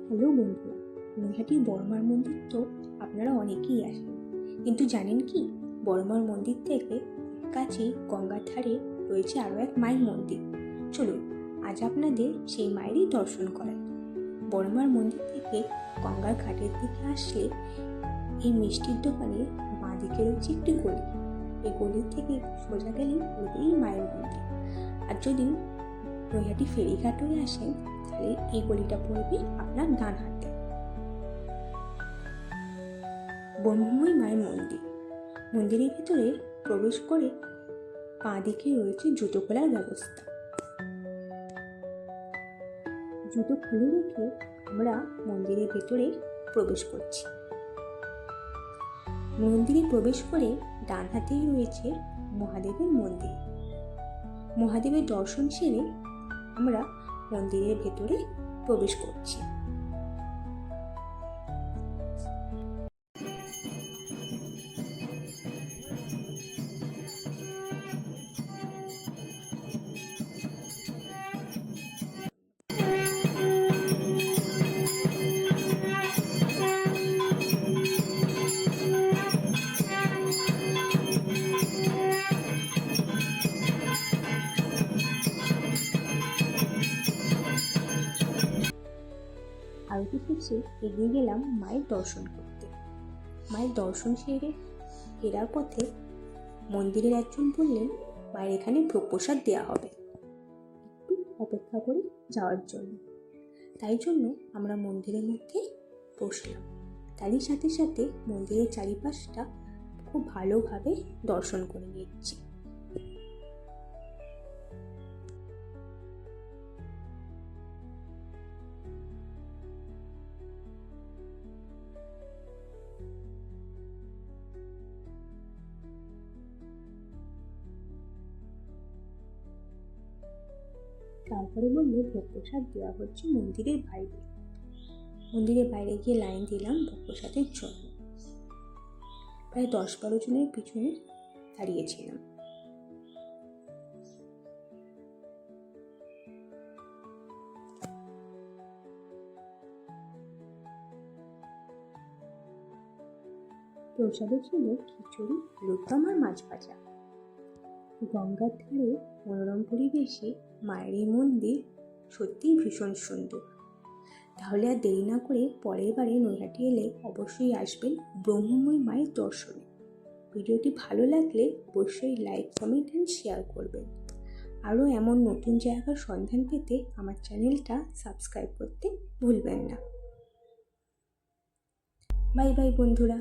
Hello বন্ধুরা, নৈহাটির বড়মার মন্দির তো আপনারা অনেকেই আসেন, কিন্তু জানেন কি বড়মার মন্দির থেকে কাছেই গঙ্গার ধারে রয়েছে আরও এক মায়ের মন্দির। চলুন আজ আপনাদের সেই মায়েরই দর্শন করাই। বড়মার মন্দির থেকে গঙ্গার ঘাটের দিকে আসলে এই মিষ্টির দোকানে বাঁ দিকে রয়েছে একটি গলি। এই গলির থেকে সোজা গেলেই এই মায়ের মন্দির। আর যদি নৈহাটি ফেরিঘাট হয়ে আসেন তাহলে এই গলিটা পড়বে আপনার ডান হাতে। ব্রহ্মময়ী মায়ের মন্দির। মন্দিরের ভিতরে প্রবেশ করে বাঁ দিকে রয়েছে জুতো খোলার ব্যবস্থা। জুতো খুলে রেখে আমরা মন্দিরের ভেতরে প্রবেশ করছি। মন্দিরে প্রবেশ করে ডান হাতেই রয়েছে মহাদেবের মন্দির। মহাদেবের দর্শন সেরে আমরা মন্দিরের ভেতরে প্রবেশ করছি। আরতি শেষে এগিয়ে গেলাম মায়ের দর্শন করতে। মায়ের দর্শন সেরে ফেরার পথে মন্দিরের একজন বললেন মায়ের এখানে ভোগ প্রসাদ দেওয়া হবে, একটু অপেক্ষা করে যাওয়ার জন্য। তাই জন্য আমরা মন্দিরের মধ্যে বসলাম। তারই সাথে সাথে মন্দিরের চারিপাশটা খুব ভালোভাবে দর্শন করে নিচ্ছি। তারপরে বললো ভোগ প্রসাদ দেওয়া হচ্ছে মন্দিরের বাইরে। মন্দিরের বাইরে গিয়ে লাইন দিলাম ভোগ প্রসাদের জন্য। প্রায় 10-12 জনের পিছনে দাঁড়িয়েছিলাম। প্রসাদে ছিল খিচুড়ি, আলুর দম আর মাছ ভাজা। গঙ্গার ধারে মনোরম পরিবেশে মায়ের এই মন্দির সত্যিই ভীষণ সুন্দর। তাহলে আর দেরি না করে পরের বারে নৈহাটি এলে অবশ্যই আসবেন ব্রহ্মময়ী মায়ের দর্শনে। ভিডিওটি ভালো লাগলে অবশ্যই লাইক, কমেন্ট অ্যান্ড শেয়ার করবেন। আরও এমন নতুন জায়গার সন্ধান পেতে আমার চ্যানেলটা সাবস্ক্রাইব করতে ভুলবেন না। বাই বাই বন্ধুরা।